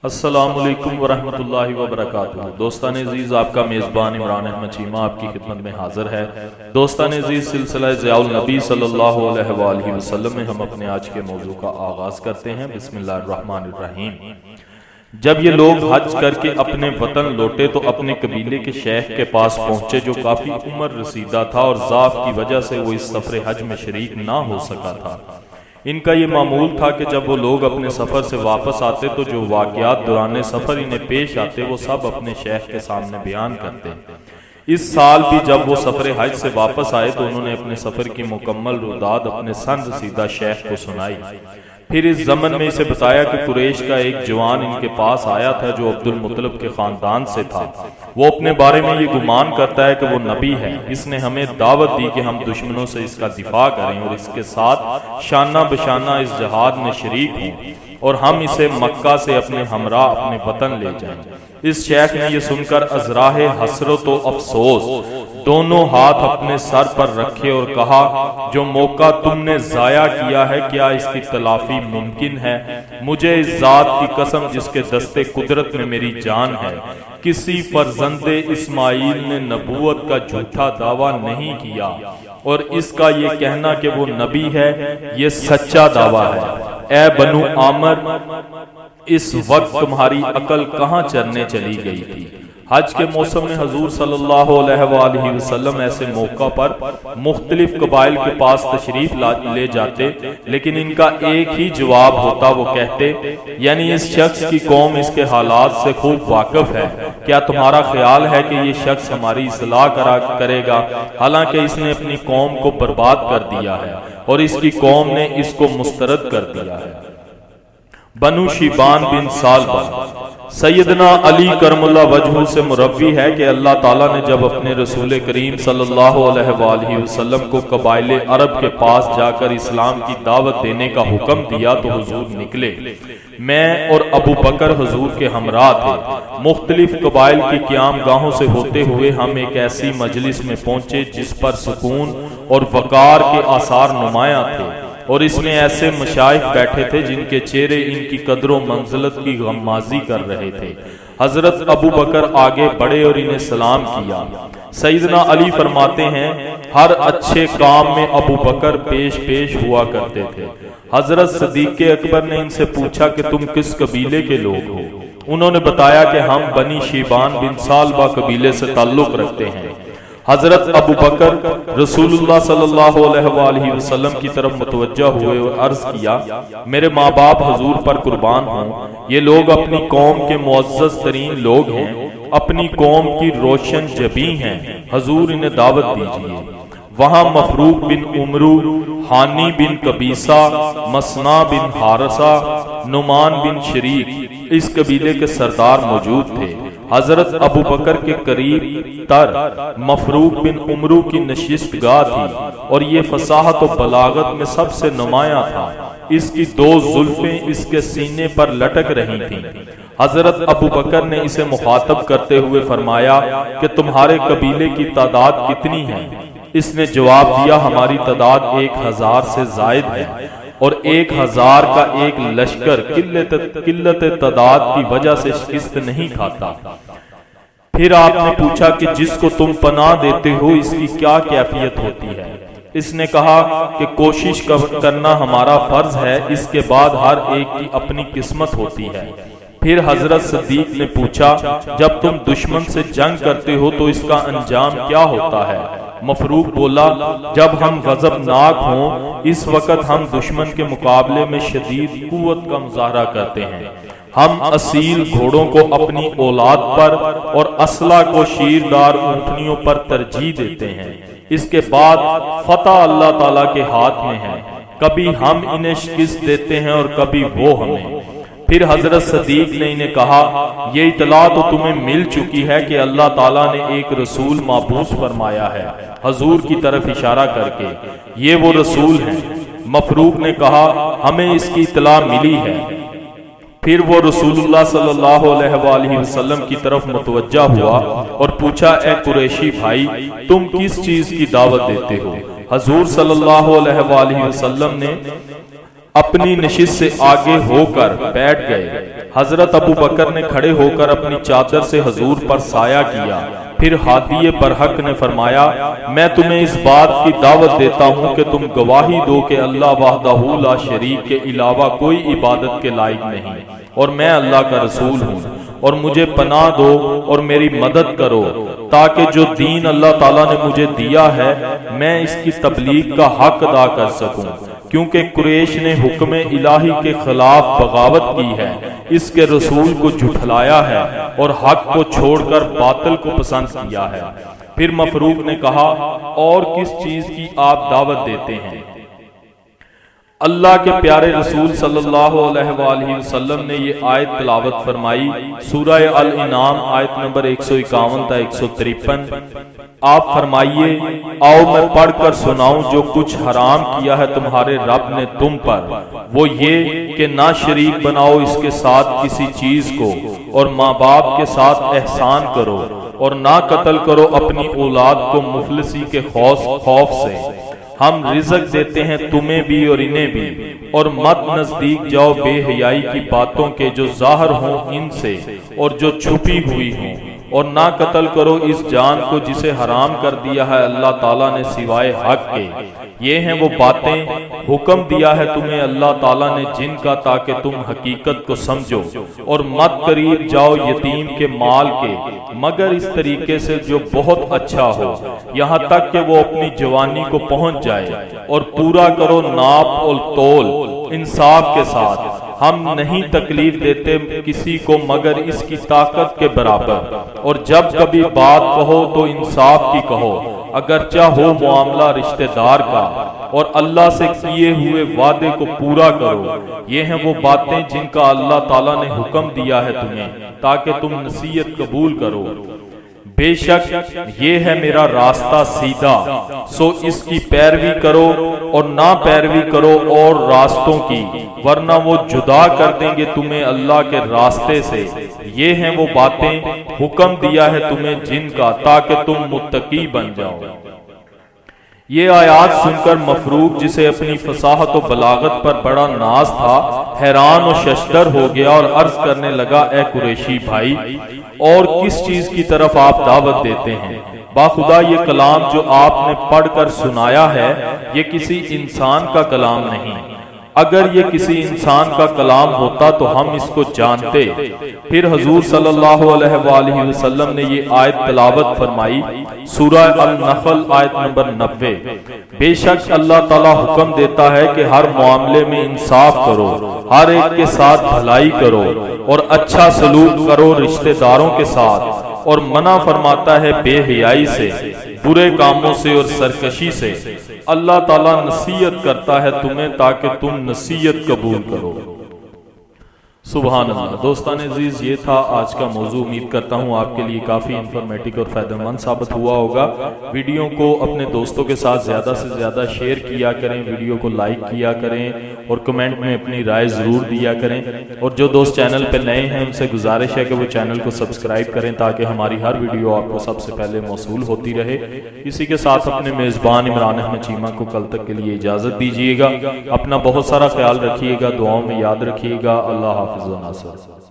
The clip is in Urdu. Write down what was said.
السلام علیکم ورحمۃ اللہ وبرکاتہ۔ دوستان عزیز، آپ کا میزبان عمران احمد چیمہ آپ کی خدمت میں حاضر ہے۔ دوستان عزیز، سلسلہ ضیاء النبی صلی اللہ علیہ وآلہ وسلم میں ہم اپنے آج کے موضوع کا آغاز کرتے ہیں۔ بسم اللہ الرحمن الرحیم۔ جب یہ لوگ حج کر کے اپنے وطن لوٹے تو اپنے قبیلے کے شیخ کے پاس پہنچے جو کافی عمر رسیدہ تھا اور ضعف کی وجہ سے وہ اس سفر حج میں شریک نہ ہو سکا تھا۔ ان کا یہ معمول تھا کہ جب وہ لوگ اپنے سفر سے واپس آتے تو جو واقعات دوران سفر انہیں پیش آتے وہ سب اپنے شیخ کے سامنے بیان کرتے۔ اس سال بھی جب وہ سفر حج سے واپس آئے تو انہوں نے اپنے سفر کی مکمل روداد اپنے سن رسیدہ شیخ کو سنائی۔ پھر اس ضمن میں اسے بتایا کہ قریش کا ایک جوان ان کے پاس آیا تھا جو عبد المطلب کے خاندان سے تھا۔ وہ اپنے بارے میں یہ گمان کرتا ہے کہ وہ نبی ہے۔ اس نے ہمیں دعوت دی کہ ہم دشمنوں سے اس کا دفاع کریں اور اس کے ساتھ شانہ بشانہ اس جہاد میں شریک ہوں اور ہم اسے مکہ سے اپنے ہمراہ اپنے وطن لے جائیں۔ اس شیخ نے یہ سن کر ازراہ حسرت و افسوس دونوں ہاتھ اپنے سر پر رکھے اور کہا، جو موقع تم نے ضائع کیا ہے کیا اس کی تلافی ممکن ہے؟ مجھے اس ذات کی قسم جس کے دستے قدرت میں میری جان ہے، کسی فرزند اسماعیل نے نبوت کا جھوٹا دعویٰ نہیں کیا اور اس کا یہ کہنا کہ وہ نبی ہے یہ سچا دعویٰ ہے۔ اے بنو عامر، اس وقت تمہاری عقل کہاں چرنے چلی گئی تھی؟ حج کے موسم میں حضور صلی اللہ علیہ وآلہ وسلم ایسے موقع پر مختلف قبائل کے پاس تشریف لے جاتے، لیکن ان کا ایک ہی جواب ہوتا۔ وہ کہتے، یعنی اس شخص کی قوم اس کے حالات سے خوب واقف ہے، کیا تمہارا خیال ہے کہ یہ شخص ہماری اصلاح کرے گا؟ حالانکہ اس نے اپنی قوم کو برباد کر دیا ہے اور اس کی قوم نے اس کو مسترد کر دیا ہے۔ بنو شیبان بن سالبہ سیدنا علی کرم اللہ وجہہ سے مروی ہے کہ اللہ تعالیٰ نے جب اپنے رسول کریم صلی اللہ علیہ وآلہ وسلم کو قبائل عرب کے پاس جا کر اسلام کی دعوت دینے کا حکم دیا تو حضور نکلے۔ میں اور ابو بکر حضور کے ہمراہ تھے۔ مختلف قبائل کی قیام گاہوں سے ہوتے ہوئے ہم ایک ایسی مجلس میں پہنچے جس پر سکون اور وقار کے آثار نمایاں تھے اور اس میں ایسے مشائخ بیٹھے تھے جن کے چہرے ان کی قدر و منزلت کی غمازی کر رہے تھے۔ حضرت ابو بکر آگے بڑھے اور انہیں سلام کیا۔ سیدنا علی فرماتے ہیں، ہر اچھے کام میں ابو بکر پیش ہوا کرتے تھے۔ حضرت صدیق اکبر نے ان سے پوچھا کہ تم کس قبیلے کے لوگ ہو؟ انہوں نے بتایا کہ ہم بنی شیبان بن سالبہ قبیلے سے تعلق رکھتے ہیں۔ حضرت ابو بکر رسول اللہ صلی اللہ علیہ وآلہ وسلم کی طرف متوجہ ہوئے اور عرض کیا، میرے ماں باپ حضور پر قربان ہوں، یہ لوگ اپنی قوم کے معزز ترین لوگ ہیں، اپنی قوم کی روشن جبیں ہیں، حضور انہیں دعوت دیجیے۔ وہاں مفروق بن عمرو، حانی بن قبیصہ، مسنا بن حارثہ، نعمان بن شریک اس قبیلے کے سردار موجود تھے۔ حضرت ابو بکر کے قریب تر مفروق بن عمرو کی نشست گاہ تھی اور یہ فصاحت و بلاغت میں سب سے نمایاں تھا۔ اس کی دو زلفیں اس کے سینے پر لٹک رہی تھیں۔ حضرت ابو بکر نے اسے مخاطب کرتے ہوئے فرمایا کہ تمہارے قبیلے کی تعداد کتنی ہے؟ اس نے جواب دیا، ہماری تعداد 1000 سے زائد ہے اور 1000 کا ایک لشکر قلت تعداد کی وجہ سے شکست نہیں کھاتا۔ پھر آپ نے پوچھا کہ جس کو تم پناہ دیتے ہو اس کی کیا کیفیت ہوتی ہے؟ اس نے کہا کہ کوشش کرنا ہمارا فرض ہے، اس کے بعد ہر ایک کی اپنی قسمت ہوتی ہے۔ پھر حضرت صدیق نے پوچھا، جب تم دشمن سے جنگ کرتے ہو تو اس کا انجام کیا ہوتا ہے؟ مفروق بولا، جب ہم غضبناک ہوں اس وقت ہم دشمن کے مقابلے میں شدید قوت کا مظاہرہ کرتے ہیں۔ ہم اصیل گھوڑوں کو اپنی اولاد پر اور اسلحہ کو شیردار اونٹنیوں پر ترجیح دیتے ہیں۔ اس کے بعد فتح اللہ تعالیٰ کے ہاتھ میں ہے، کبھی ہم انہیں شکست دیتے ہیں اور کبھی وہ ہمیں۔ پھر حضرت صدیق نے انہیں کہا، یہ اطلاع تو تمہیں مل چکی ہے کہ اللہ تعالیٰ نے ایک رسول مبعوث فرمایا ہے، حضور کی طرف اشارہ کر کے، یہ وہ رسول ہیں۔ مفروق نے کہا، ہمیں اس کی اطلاع ملی ہے۔ پھر وہ رسول اللہ صلی اللہ علیہ وآلہ وسلم کی طرف متوجہ ہوا اور پوچھا، اے قریشی بھائی، تم کس چیز کی دعوت دیتے ہو؟ حضور صلی اللہ علیہ وآلہ وسلم نے اپنی نشست سے آگے ہو کر بیٹھ گئے۔ حضرت ابو بکر نے کھڑے ہو کر اپنی چادر سے حضور پر سایہ کیا۔ پھر ہادی برحق نے فرمایا میں تمہیں اس بات کی دعوت دیتا ہوں کہ تم گواہی دو کہ اللہ وحدہ لا شریک کے علاوہ کوئی عبادت کے لائق نہیں، اور میں اللہ کا رسول ہوں، اور مجھے پناہ دو اور میری مدد کرو تاکہ جو دین اللہ تعالیٰ نے مجھے دیا ہے میں اس کی تبلیغ کا حق ادا کر سکوں، کیونکہ قریش نے حکم الہی کے خلاف بغاوت کی ہے، اس کے رسول کو جھٹلایا ہے اور حق کو چھوڑ کر باطل کو پسند کیا ہے۔ پھر مفروق نے کہا اور کس چیز کی آپ دعوت دیتے ہیں؟ اللہ کے پیارے رسول صلی اللہ علیہ وآلہ وسلم نے یہ آیت تلاوت فرمائی، سورہ الانعام آیت نمبر 151 تا 153۔ آپ فرمائیے آؤ میں پڑھ کر سناؤں جو کچھ حرام کیا ہے تمہارے رب نے تم پر، وہ یہ کہ نہ شریک بناؤ اس کے ساتھ کسی چیز کو، اور ماں باپ کے ساتھ احسان کرو، اور نہ قتل کرو اپنی اولاد کو مفلسی کے خوف سے، ہم رزق دیتے ہیں تمہیں بھی اور انہیں بھی، اور مت نزدیک جاؤ بے حیائی کی باتوں کے جو ظاہر ہوں ان سے اور جو چھپی ہوئی ہوں، اور نہ قتل کرو اس جان کو جسے حرام کر دیا ہے اللہ تعالیٰ نے سوائے حق کے۔ یہ ہیں وہ باتیں حکم دیا ہے تمہیں اللہ تعالیٰ نے جن کا تاکہ تم حقیقت کو سمجھو، اور مت قریب جاؤ یتیم کے مال کے مگر اس طریقے سے جو بہت اچھا ہو، یہاں تک کہ وہ اپنی جوانی کو پہنچ جائے، اور پورا کرو ناپ اور تول انصاف کے ساتھ، ہم نہیں تکلیف دیتے کسی کو مگر اس کی طاقت کے برابر، اور جب کبھی بات کہو تو انصاف کی کہو اگرچہ ہو معاملہ رشتہ دار کا، اور اللہ سے کیے ہوئے وعدے کو پورا کرو۔ یہ ہیں وہ باتیں جن کا اللہ تعالیٰ نے حکم دیا ہے تمہیں تاکہ تم نصیحت قبول کرو۔ بے شک یہ ہے میرا راستہ سیدھا، سو اس کی پیروی کرو اور نہ پیروی کرو اور راستوں کی، ورنہ وہ جدا کر دیں گے تمہیں اللہ کے راستے سے۔ یہ ہیں وہ باتیں حکم دیا ہے تمہیں جن کا تاکہ تم متقی بن جاؤ۔ یہ آیات سن کر مفروق جسے اپنی فصاحت و بلاغت پر بڑا ناز تھا حیران و ششدر ہو گیا اور عرض کرنے لگا اے قریشی بھائی اور کس چیز کی طرف آپ دعوت دیتے ہیں؟ باخدا یہ کلام جو آپ نے پڑھ کر سنایا ہے یہ کسی انسان کا کلام نہیں، اگر یہ کسی انسان کا کلام ہوتا تو ہم اس کو جانتے۔ پھر حضور صلی اللہ علیہ وآلہ وسلم نے یہ آیت تلاوت فرمائی، سورہ النحل آیت نمبر 90۔ بے شک اللہ تعالیٰ حکم دیتا ہے کہ ہر معاملے میں انصاف کرو، ہر ایک کے ساتھ بھلائی کرو اور اچھا سلوک کرو رشتہ داروں کے ساتھ، اور منع فرماتا ہے بے حیائی سے، برے کاموں سے اور سرکشی سے۔ اللہ تعالیٰ نصیحت کرتا ہے تمہیں تاکہ تم نصیحت قبول کرو۔ سبحان اللہ۔ دوستان عزیز یہ تھا آج کا موضوع، امید کرتا ہوں آپ کے لیے کافی انفارمیٹو اور فائدہ مند ثابت ہوا ہوگا۔ ویڈیو کو اپنے دوستوں کے ساتھ زیادہ سے زیادہ شیئر کیا کریں، ویڈیو کو لائک کیا کریں اور کمنٹ میں اپنی رائے ضرور دیا کریں، اور جو دوست چینل پہ نئے ہیں ان سے گزارش ہے کہ وہ چینل کو سبسکرائب کریں تاکہ ہماری ہر ویڈیو آپ کو سب سے پہلے موصول ہوتی رہے۔ اسی کے ساتھ اپنے میزبان عمران احمد چیمہ کو کل تک کے لیے اجازت دیجیے گا۔ اپنا بہت سارا خیال رکھیے گا، دعاؤں میں یاد رکھیے گا۔ اللہ حافظ و ناصر۔